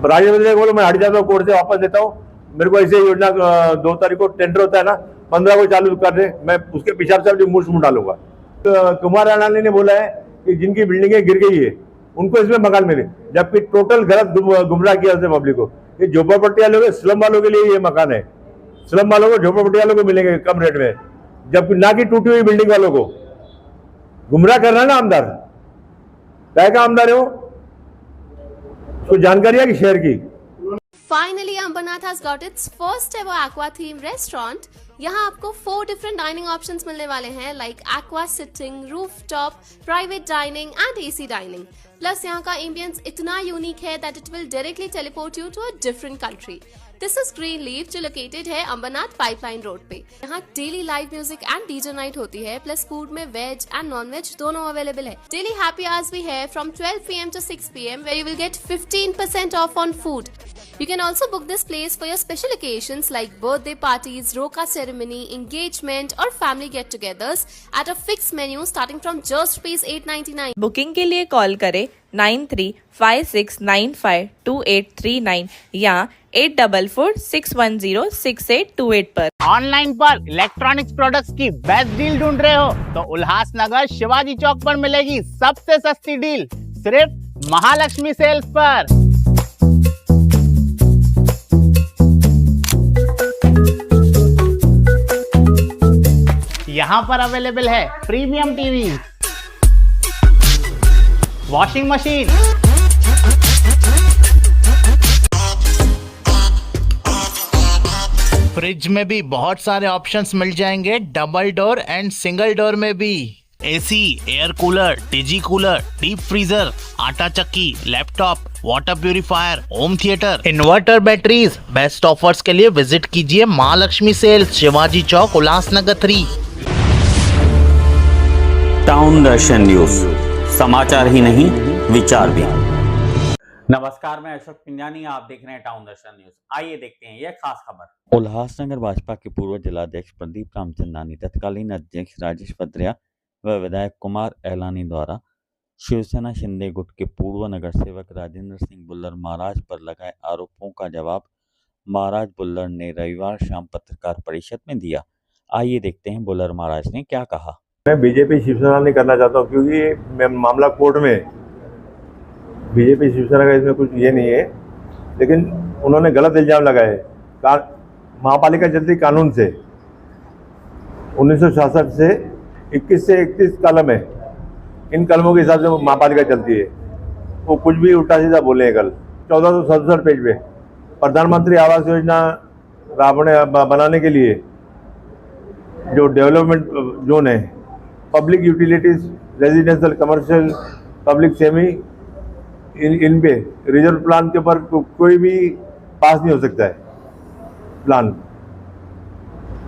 राजेंद्र को बोलो मैं हट जाता हूँ, कोर्ट से वापस देता हूँ, मेरे को ऐसे योजना 2 तारीख को टेंडर होता है ना, 15 को चालू कर दे, मैं उसके पीछे से मुंह डालूंगा। तो कुमार अनानी ने बोला है कि जिनकी बिल्डिंगें गिर गई है उनको इसमें मकान मिले, जबकि टोटल गलत गुमराह किया उसने पब्लिक को। ये झोपड़पट्टी वालों के, स्लम वालों के लिए ये मकान है, स्लम वालों को, झोपड़पट्टी वालों को मिलेंगे कम रेट में, जबकि ना कि टूटी हुई बिल्डिंग वालों को। गुमराह करना ना आमदार, क्या का आमदार है वो, उसको जानकारी है कि शहर की। Finally, Ambernath has got its first ever aqua theme restaurant. यहाँ आपको 4 different dining options मिलने वाले हैं, like aqua sitting, rooftop, private dining and AC dining. Plus यहाँ का ambience इतना unique है that it will directly teleport you to a different country. This is Greenleaf जो located है अंबरनाथ पाइपलाइन रोड पे। यहाँ daily live music and DJ night होती है, प्लस फूड में वेज एंड नॉन वेज दोनों अवेलेबल है। डेली हैप्पी आवर्स भी है from 12 PM to 6 PM where you will get 15% off on food. You can also book this place for your special occasions like birthday parties, roka ceremony, engagement or family get-togethers at a fixed menu starting from just rupees 899. Booking के लिए call करें 9356952839 या 8446106828 पर। Online पर electronics products की best deal ढूंढ रहे हो तो उल्लासनगर शिवाजी चौक पर मिलेगी सबसे सस्ती डील, सिर्फ महालक्ष्मी सेल्स पर। यहाँ पर अवेलेबल है premium TV, washing machine, fridge में भी बहुत सारे ऑप्शंस मिल जाएंगे, double door and single door में भी। एसी, एयर कूलर, डिजी कूलर, डीप फ्रीजर, आटा चक्की, laptop, water purifier, home theatre, inverter, batteries. Best offers के लिए विजिट कीजिए महालक्ष्मी सेल्स, शिवाजी चौक, उल्लासनगर 3। टाउन दर्शन न्यूज, समाचार ही नहीं विचार भी। नमस्कार, मैं अशोक पिंजानी, आप देख रहे हैं टाउन दर्शन न्यूज। आइए देखते हैं यह खास खबर। उल्लासनगर भाजपा के पूर्व जिलाध्यक्ष प्रदीप रामचंदानी, तत्कालीन अध्यक्ष राजेश पत्रिया व विधायक कुमार एलानी द्वारा शिवसेना शिंदे गुट के पूर्व नगर सेवक राजेंद्र सिंह बुल्लर महाराज पर लगाए आरोपों का जवाब महाराज बुल्लर ने रविवार शाम पत्रकार परिषद में दिया। आइए देखते हैं बुल्लर महाराज ने क्या कहा। मैं बीजेपी शिवसेना नहीं करना चाहता हूँ, क्योंकि मामला कोर्ट में, बीजेपी शिवसेना का इसमें कुछ ये नहीं है, लेकिन उन्होंने गलत इल्जाम लगाए महापालिका चलती कानून से 1966 से 21 से 31 कलम है, इन कलमों के हिसाब से महापालिका चलती है। वो कुछ भी उल्टा सीधा बोले हैं। कल 1467 पेज पे प्रधानमंत्री आवास योजना बनाने के लिए जो डेवलपमेंट जोन है, public utilities, residential, commercial, public semi, in pay reserve plan के ऊपर कोई भी पास नहीं हो सकता है प्लान।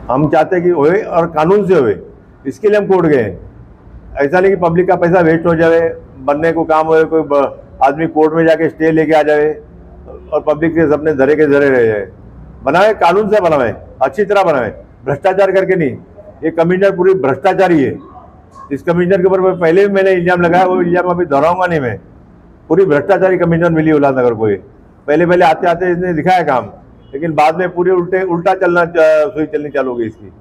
हम चाहते हैं कि होए और कानून से होए, इसके लिए हम कोर्ट गए हैं। ऐसा नहीं कि पब्लिक का पैसा वेस्ट हो जाए, बनने को काम हो, कोई आदमी कोर्ट में जाके स्टे लेके आ जाए और पब्लिक के सपने धरे के धरे रह जाए। बनाए कानून से बनाए, अच्छी तरह बनाए, भ्रष्टाचार करके नहीं। ये कमिश्नर पूरी भ्रष्टाचारी है। इस कमिश्नर के ऊपर पहले भी मैंने इल्जाम लगाया, वो इल्जाम अभी दोहराऊंगा नहीं मैं। पूरी भ्रष्टाचारी कमिश्नर मिली उल्लासनगर को। पहले आते आते इसने दिखाया काम, लेकिन बाद में पूरे उल्टा सुई चलनी चालू हो गई इसकी।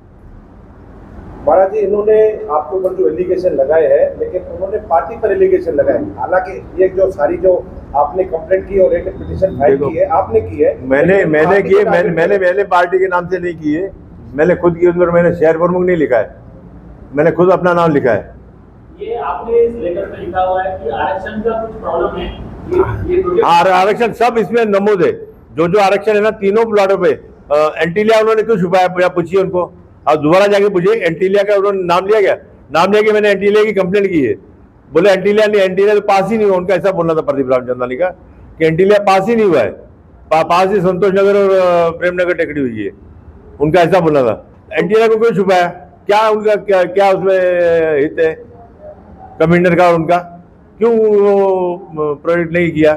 महाराज जी, इन्होंने आपके ऊपर जो एलिगेशन लगाए हैं, लेकिन उन्होंने पार्टी पर एलिगेशन लगाए। हालांकि ये जो सारी जो आपने कंप्लेंट की और एक पिटीशन फाइल की है, आपने की है। मैंने पार्टी के नाम से नहीं की है, मैंने खुद की। उस पर मैंने शहर प्रमुख नहीं लिखा है, मैंने खुद अपना नाम लिखा है। ये आपने इस लेटर में लिखा हुआ है कि आरक्षण का कुछ प्रॉब्लम है। हाँ, आरक्षण सब इसमें नमूद है। जो आरक्षण है ना, तीनों प्लॉटों पे एंटीलिया उन्होंने क्यों छुपाया, पूछिए उनको। अब दोबारा जाके पूछिए, एंटीलिया का उन्होंने नाम लिया गया, नाम लिया कि मैंने एंटीलिया की कंप्लेंट की है। बोले एंटीलिया नहीं, एंटीलिया तो पास ही नहीं हुआ। उनका ऐसा बोलना था प्रदीप रामचंदानी का कि एंटीलिया पास ही नहीं हुआ है, पास ही संतोष नगर और प्रेमनगर टेकड़ी हुई है। उनका ऐसा बोलना था। एंटीलिया को क्यों छुपाया, क्या उनका क्या उसमें हित है कमिश्नर का, उनका क्यों प्रोजेक्ट नहीं किया।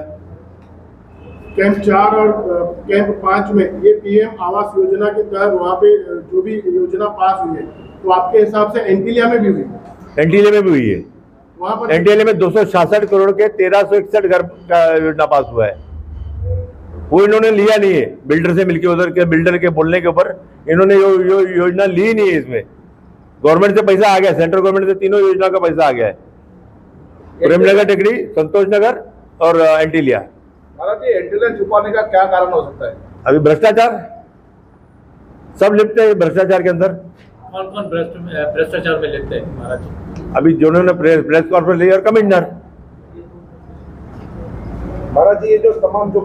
कैंप 4 और कैंप 5 में ये पीएम आवास योजना के तहत वहाँ पे जो भी योजना पास हुई है, तो आपके हिसाब से एंटीलिया में भी हुई? एंटीलिया में भी हुई है। वहाँ पर एंटीलिया में 266 करोड़ के 1361 घर का योजना पास हुआ है। वो इन्होंने लिया नहीं है, बिल्डर से मिलके उधर के बिल्डर के बोलने के ऊपर इन्होंने यो योजना ली नहीं है। इसमें गवर्नमेंट से पैसा आ गया, सेंट्रल गवर्नमेंट से तीनों योजना का पैसा आ गया है, प्रेमनगर टेकरी, संतोष नगर और एंटीलिया। महाराज जी, एंटीलिया छुपाने का क्या कारण हो सकता है? अभी भ्रष्टाचार, सब लिप्त है भ्रष्टाचार के अंदर। कौन कौन भ्रष्टाचार में लिप्त है महाराज जी? अभी जिन्होंने प्रेस कॉन्फ्रेंस ली और कमिश्नर। महाराज जी, ये जो तमाम जो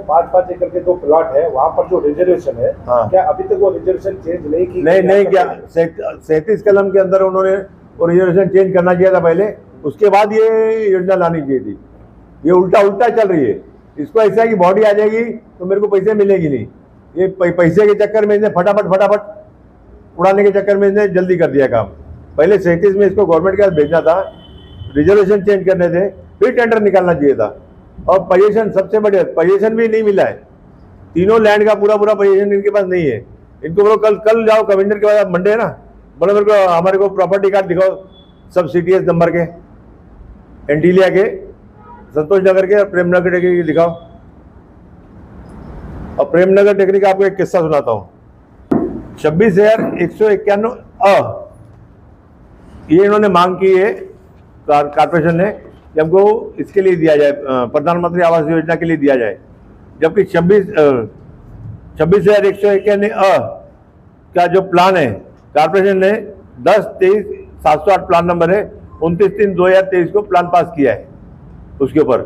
5-5 एकड़ के 2 प्लॉट है, वहाँ पर जो रिजर्वेशन है, हाँ। क्या अभी तक वो रिजर्वेशन चेंज नहीं की? नहीं क्या 37 कलम के अंदर उन्होंने रिजर्वेशन चेंज करना चाहिए था पहले, उसके बाद ये योजना लानी चाहिए थी। ये उल्टा चल रही है। इसको ऐसा है कि बॉडी आ जाएगी तो मेरे को पैसे मिलेगी नहीं, ये पैसे के चक्कर में इसने फटाफट उड़ाने के चक्कर में इसने जल्दी कर दिया काम। पहले 37 में इसको गवर्नमेंट के पास भेजना था, रिजर्वेशन चेंज करने थे, फिर टेंडर निकालना चाहिए था। और पोजीशन सबसे बड़े पोजीशन भी नहीं मिला है, तीनों लैंड का पूरा पोजीशन इनके पास नहीं है। इनको बोलो कल जाओ कमिश्नर के पास, मंडे है ना, बोलो मेरे को हमारे को प्रॉपर्टी कार्ड दिखाओ सब CTS नंबर के, एंटीलिया के, संतोष नगर के और प्रेमनगर टेकरी के दिखाओ। और प्रेमनगर टेकरी का आपको एक किस्सा सुनाता हूँ। 26,191 ये इन्होंने मांग की है कारपोरेशन ने कि हमको इसके लिए दिया जाए, प्रधानमंत्री आवास योजना के लिए दिया जाए, जबकि 26,191 का जो प्लान है कारपोरेशन ने 10-23-708 प्लान नंबर है, 29/3/2023 को प्लान पास किया है। उसके ऊपर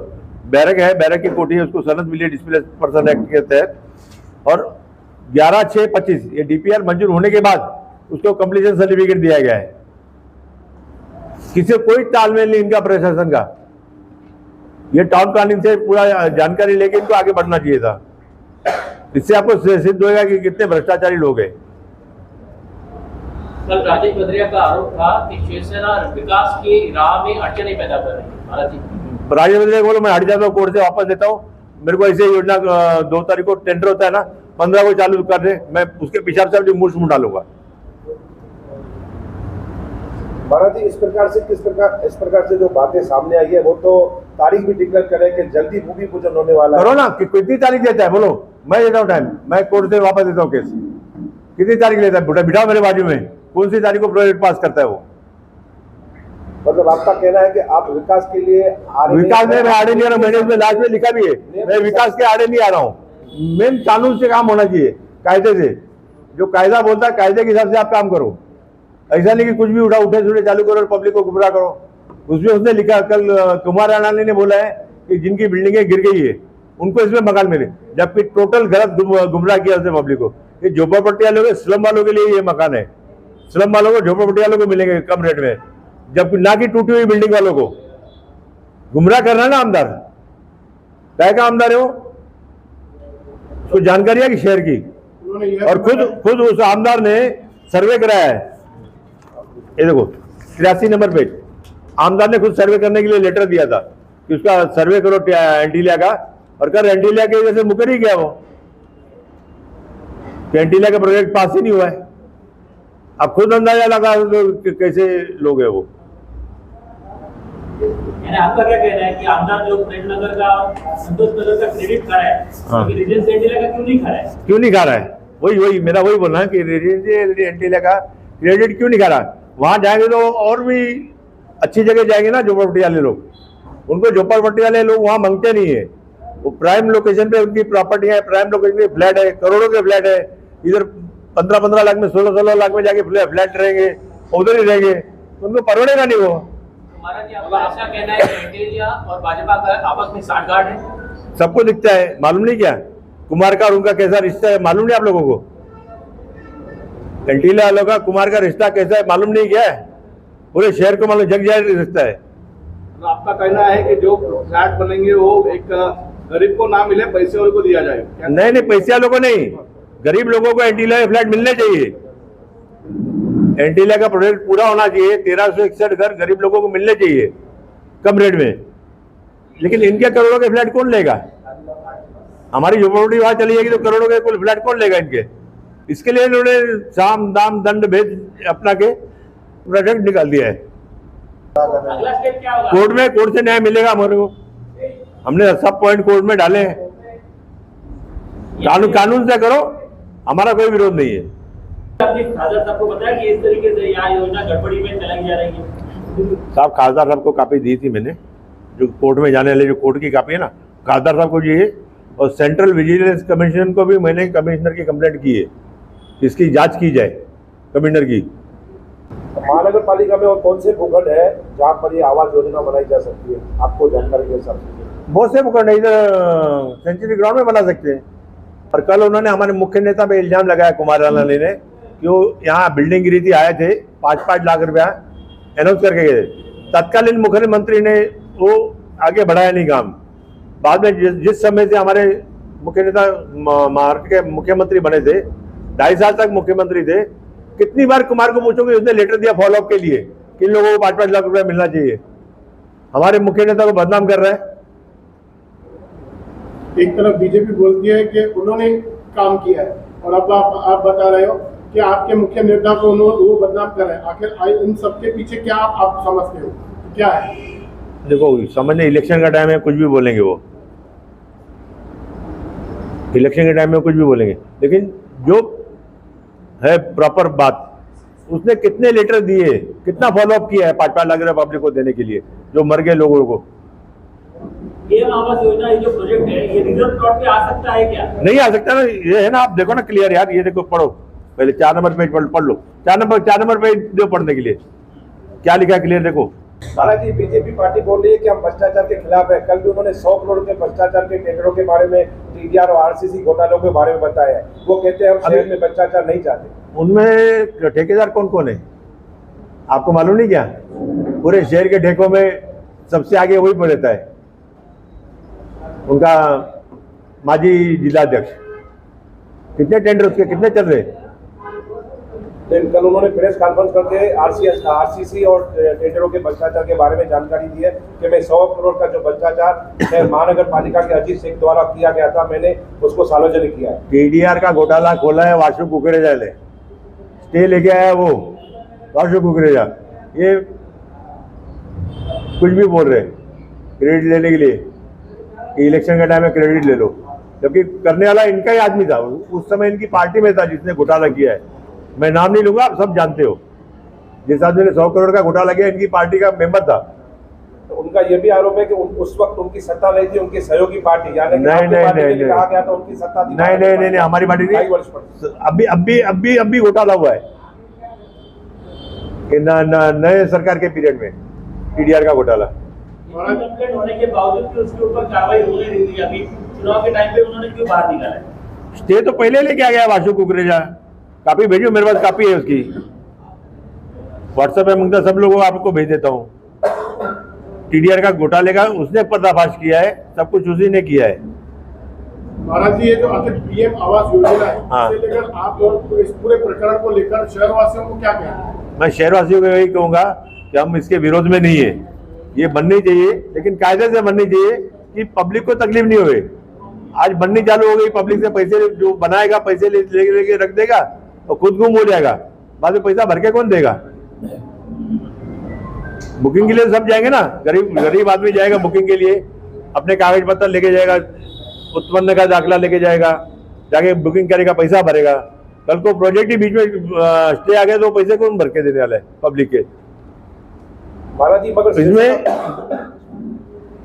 बैरक है, बैरक की कोठी है, उसको सनद मिली डिस्प्लेस पर्सन एक्ट के तहत, और 11/6/25 ये DPR मंजूर होने के बाद उसको कंप्लीशन सर्टिफिकेट दिया गया है। किसी कोई तालमेल नहीं इनका प्रशासन का। ये टाउन प्लानिंग से पूरा जानकारी लेके इनको आगे बढ़ना चाहिए था। इससे आपको सिद्ध होगा कि कितने भ्रष्टाचारी लोग हैं। कल राजेश भद्रिया का आरोप था कि शिवसेना विकास की राह में अड़चने पैदा कर रही है महाराज जी। राजेश भद्रिया को बोलो मैं हट जाता हूँ, कोर्ट से वापस देता हूँ, मेरे को ऐसे योजना 2 तारीख को टेंडर होता है ना, 15 को चालू कर दे, मैं उसके पिछाब से मूछ मुँह डालूंगा। महाराज जी, इस प्रकार से जो बातें सामने आई है, वो तो तारीख भी डिक्लेयर करे कि जल्दी भूमि पूजन होने वाला है। करो ना, कितनी तारीख देता है बोलो, मैं देता हूँ टाइम, मैं कोर्ट से वापस देता हूँ केस। कितनी तारीख लेता है? बिठाओ मेरे बाजू में, कौन सी तारीख को प्रोजेक्ट पास करता है वो? मतलब आपका कहना है कि आप विकास के लिए विकास में मैं आड़े नहीं आ रहा हूँ, मैंने उसमें लास्ट में लिखा भी है, मैं विकास के आड़े नहीं आ रहा हूँ। मेन कानून से काम होना चाहिए, कायदे से। जो कायदा बोलता है कायदे के हिसाब से आप काम करो। ऐसा नहीं कि कुछ भी उठे छुटे चालू करो और पब्लिक को गुमराह करो। उसमें उसने लिखा, कल कुमार राणानी ने बोला है कि जिनकी बिल्डिंगें गिर गई है उनको इसमें मकान मिले, जबकि टोटल गलत गुमराह किया उसने पब्लिक को। ये झोपड़पट्टी वालों के, स्लम वालों के लिए ये मकान है, स्लम वालों को, झोपड़पट्टी वालों को मिलेंगे कम रेट में, जबकि ना कि टूटी हुई बिल्डिंग वालों को। गुमराह करना है ना आमदार, क्या का आमदार है वो, उसको जानकारी है कि शहर की। और खुद उस आमदार ने सर्वे कराया है। ये देखो 83 नंबर पेज, आमदार ने खुद सर्वे करने के लिए लेटर दिया था कि उसका सर्वे करो एंटीलिया का, और कर एंटीलिया के वजह से मुकर ही गया वो, एंटीलिया का प्रोजेक्ट पास ही नहीं हुआ है। अब खुद अंदाजा लगा कैसे लोग है वो। आपका क्या कहना है कि आमदार जो प्रेमनगर का संतोष नगर का क्रेडिट खा रहा है, हाँ। रीजेंसी एंटीलिया का क्यों नहीं खा रहा है? क्यों नहीं खा रहा है? वही मेरा वही बोलना है कि रीजेंसी एंटीलिया का क्रेडिट क्यों नहीं खा रहा। वहां जाएंगे तो और भी अच्छी जगह जाएंगे ना झोपड़पट्टी वाले लोग, उनको झोपड़पट्टी वाले लोग वहां मांगते नहीं है। वो प्राइम लोकेशन पे उनकी प्रॉपर्टियां है, प्राइम लोकेशन पे फ्लैट है, करोड़ों के फ्लैट है। इधर 15-15 लाख में, 16-16 लाख में जाके फ्लैट रहेंगे, उधर ही रहेंगे, उनको परवड़ेगा नहीं वो। महाराज जी, आपका ऐसा कहना है कि एंटीलिया और भाजपा का आपस में साठगांठ है? सबको दिखता है, मालूम नहीं क्या कुमार का और उनका कैसा रिश्ता है, मालूम नहीं आप लोगों को? एंटीलिया वालों का कुमार का रिश्ता कैसा है मालूम नहीं क्या है? पूरे शहर को मालूम, जग जाहिर रिश्ता है। तो आपका कहना है कि जो फ्लैट बनेंगे वो एक गरीब को ना मिले, पैसे वाले को दिया जाए? नहीं, पैसे वालों को नहीं, गरीब लोगों को एंटीलिया के फ्लैट मिलने चाहिए। एंटीलिया का प्रोजेक्ट पूरा होना चाहिए, 1361 घर गरीब लोगों को मिलने चाहिए कम रेट में। लेकिन इनके करोड़ों के फ्लैट कौन लेगा? हमारी झोपड़पट्टी वहां चली जाएगी तो करोड़ों के कुल फ्लैट कौन लेगा इनके? इसके लिए इन्होंने साम दाम दंड भेद अपना के प्रोजेक्ट निकाल दिया है। अगला स्टेप क्या होगा? कोर्ट से न्याय मिलेगा हमारे को। हमने सब पॉइंट कोर्ट में डाले हैं। कानून से करो, हमारा कोई विरोध नहीं है। आपने खासदार साहब को बताया कि इस तरीके से यहाँ योजना गड़बड़ी में चलाई जा रही है। साहब खासदार साहब को कापी दी थी मैंने, जो कोर्ट में जाने वाले जो कोर्ट की कापी है ना, खासदार साहब को चाहिए। और सेंट्रल विजिलेंस कमीशन को भी मैंने कमिश्नर की कंप्लेंट की है, इसकी जांच की जाए कमिश्नर की। महानगर पालिका में और कौन से भूखंड है जहाँ पर ये आवास योजना बनाई जा सकती है, आपको जानकारी के हिसाब से? बहुत से भूखंड है, इधर सेंचुरी ग्राउंड में बना सकते हैं। और कल उन्होंने हमारे मुख्य नेता पे इल्जाम लगाया कुमार लालनी ने कि वो यहाँ बिल्डिंग गिरी थी, आए थे 5-5 लाख रुपया अनाउंस करके गए। तत्कालीन मुख्यमंत्री ने वो आगे बढ़ाया नहीं काम। बाद में जिस समय से हमारे मुख्य नेता महाराष्ट्र के मुख्यमंत्री बने थे, 2.5 साल तक मुख्यमंत्री थे, कितनी बार कुमार को पूछोगे उसने लेटर दिया फॉलोअप के लिए कि इन लोगों को 5-5 लाख रुपया मिलना चाहिए। हमारे मुख्य नेता को बदनाम कर रहा है। एक तरफ बीजेपी बोलती है कि उन्होंने काम किया है और अब आप बता रहे हो कि आपके मुख्य नेता को वो बदनाम कर रहे हैं। आखिर इन सबके पीछे क्या आप समझते हो, क्या है? देखो, समझने इलेक्शन का टाइम है, कुछ भी बोलेंगे वो, इलेक्शन के टाइम में कुछ भी बोलेंगे, लेकिन जो है प्रॉपर बात, उसने कितने लेटर दिए, कितना फॉलोअप किया है 5-5 लाख रुपए पब्लिक को देने के लिए, जो मर गए लोगों को। ये आवास योजना, ये जो प्रोजेक्ट है, ये रिजर्व प्लॉट पे आ सकता है क्या? नहीं आ सकता ना, ये है ना, आप देखो ना क्लियर यार, ये देखो, पढ़ो पहले 4 नंबर पेज पढ़ लो, 4 नंबर पेज दो पढ़ने के लिए, क्या लिखा है क्लियर देखो। हालांकि बीजेपी पार्टी बोल रही है कि हम भ्रष्टाचार के खिलाफ है। कल भी उन्होंने 100 करोड़ के भ्रष्टाचार के टेंडरों के बारे में, टीडीआर और आरसीसी घोटालों के बारे में बताया है। वो कहते हैं हम शहर में भ्रष्टाचार नहीं चाहते। उनमें ठेकेदार कौन कौन है आपको मालूम नहीं क्या? पूरे शहर के ठेकों में सबसे आगे वही पर रहता है, उनका माजी जिलाध्यक्ष। कितने टेंडर उसके कितने चल रहे? लेकिन कल उन्होंने प्रेस कॉन्फ्रेंस करके आरसीसी और टेंडरों के भ्रष्टाचार के बारे में जानकारी दी है कि मैं 100 करोड़ का जो भ्रष्टाचार महानगर पालिका के अजीत सिंह द्वारा किया गया था, मैंने उसको सार्वजनिक किया है। टीडीआर का घोटाला खोला है वासु कुकरेजा ने, स्टे लेके आया वो वासु कुकरेजा। ये कुछ भी बोल रहे क्रेडिट लेने के लिए, इलेक्शन के टाइम में क्रेडिट ले लो, जबकि करने वाला इनका ही आदमी था, उस समय इनकी पार्टी में था जिसने घोटाला किया है। मैं नाम नहीं लूंगा, आप सब जानते हो। जिस आदमी ने 100 करोड़ का घोटाला किया इनकी पार्टी का मेंबर था। तो उनका यह भी आरोप है कि उस वक्त उनकी सत्ता नहीं थी, उनकी सहयोगी पार्टी, यानी नहीं, कहा गया था उनकी सत्ता थी। नहीं, हमारी पार्टी नहीं। अभी घोटाला हुआ है कि नए सरकार के पीरियड में टीडीआर का घोटाला। कंप्लेंट होने के बावजूद भी उसके ऊपर कार्रवाई होने नहीं दी। अभी चुनाव के टाइम पे उन्होंने क्यों बाहर निकाला? स्टे तो पहले लेके आ गया वासु कुकरेजा। कापी भेजो, मेरे पास कापी है उसकी, व्हाट्सएप पे मंगता सब लोगों को आपको भेज देता हूँ। टीडीआर का घोटाले का उसने पर्दाफाश किया है, सब कुछ उसी ने किया है। महाराज जी, ये जो आखिर पीएम आवास योजना है, हाँ। इसे लेकर आप लोग इस पूरे प्रकरण को लेकर शहरवासियों को क्या कहें? मैं शहरवासियों को यही कहूँगा कि हम इसके विरोध में नहीं है, ये बननी चाहिए, लेकिन कायदे से बननी चाहिए कि पब्लिक को तकलीफ नहीं होगी। आज बननी चालू हो गई, पब्लिक से पैसे जो बनाएगा पैसे लेके रख देगा और खुद गुम हो जाएगा, बाद में पैसा भर के कौन देगा? बुकिंग के लिए सब जाएंगे ना, गरीब आदमी जाएगा बुकिंग के लिए, अपने कागज पत्र लेके जाएगा, उत्पन्न का दाखला लेके जाएगा, जाके बुकिंग करेगा, पैसा भरेगा। कल को प्रोजेक्ट ही बीच में स्टे आ गया तो पैसे कौन भर के देने वाला है पब्लिक के? महाराज जी, मगर इसमें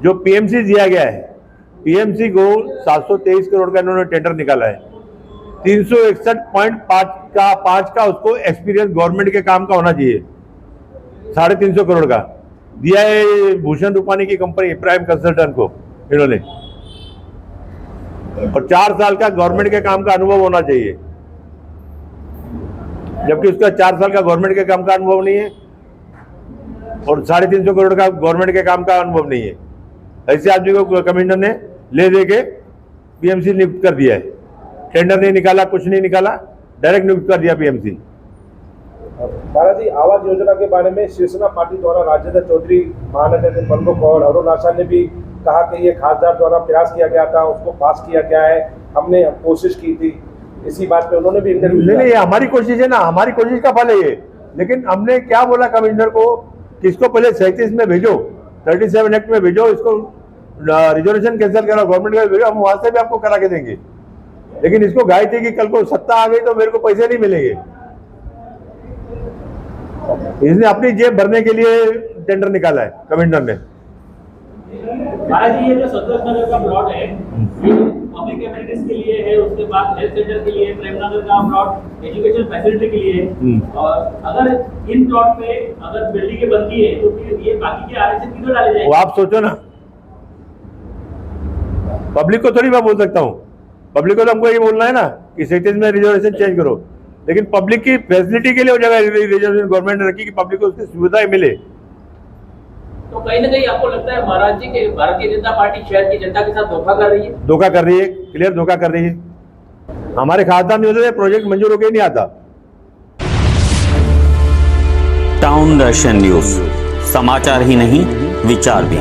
जो पीएमसी दिया गया है, पीएमसी को 723 करोड़ का इन्होंने टेंडर निकाला है। 361.5 का उसको एक्सपीरियंस गवर्नमेंट के काम का होना चाहिए, 350 करोड़ का दिया है भूषण रूपानी की कंपनी प्राइम कंसल्टेंट को इन्होंने, और 4 साल का गवर्नमेंट के काम का अनुभव होना चाहिए, जबकि उसका 4 साल का गवर्नमेंट के काम का अनुभव नहीं है और 350 करोड़ का गवर्नमेंट के काम का अनुभव नहीं है। ऐसे आदमी को कमिश्नर ने ले दे के पीएमसी नियुक्त कर दिया है, टेंडर नहीं निकाला, कुछ नहीं निकाला, डायरेक्ट नियुक्त कर दिया पीएमसी। महाराज जी, आवास योजना के बारे में शिवसेना पार्टी द्वारा राजेंद्र चौधरी, महानगर के प्रमुख और अरुण आशा ने भी कहा कि ये खासदार द्वारा प्रयास किया गया था, उसको पास किया गया है, हमने कोशिश की थी। इसी बात पे उन्होंने भी इंटरव्यू दिया। नहीं, हमारी कोशिश है ना, हमारी कोशिश का फल है ये। लेकिन हमने क्या बोला कमिश्नर को, किसको पहले 37 में भेजो, 37 एक्ट में भेजो, इसको रिजर्वेशन कैंसिल करो, गवर्नमेंट का भेजो, हम वहां से भी आपको करा के देंगे। लेकिन इसको घाई थी कि कल को सत्ता आ गई तो मेरे को पैसे नहीं मिलेंगे। इसने अपनी जेब भरने के लिए टेंडर निकाला है कमिश्नर ने। महाराज जी, ये जो संतोष नगर का प्लॉट है, ये पब्लिक एमिनिटीज के लिए है, उसके बाद हेल्थ सेंटर के लिए, प्रेम नगर का प्लॉट एजुकेशन फैसिलिटी के लिए है। और अगर इन प्लॉट पे अगर बिल्डिंगें बनती है तो फिर ये बाकी के आरक्षण किधर डाले जाएंगे? वो आप सोचो ना, पब्लिक को थोड़ी मैं बोल सकता हूँ। पब्लिक को तो हमको ये बोलना है ना कि सिटीज में रिजर्वेशन चेंज करो, लेकिन पब्लिक की फैसिलिटी के लिए वो जगह रिजर्वेशन गवर्नमेंट ने रखी कि पब्लिक को उसकी सुविधाएं मिले। तो कहीं ना कहीं आपको लगता है महाराज जी के भारतीय जनता पार्टी शहर की जनता के साथ धोखा कर रही है? धोखा कर रही है, क्लियर धोखा कर रही है। हमारे खासदार नहीं होते प्रोजेक्ट मंजूर होकर नहीं आता। टाउन दर्शन न्यूज, समाचार ही नहीं विचार भी।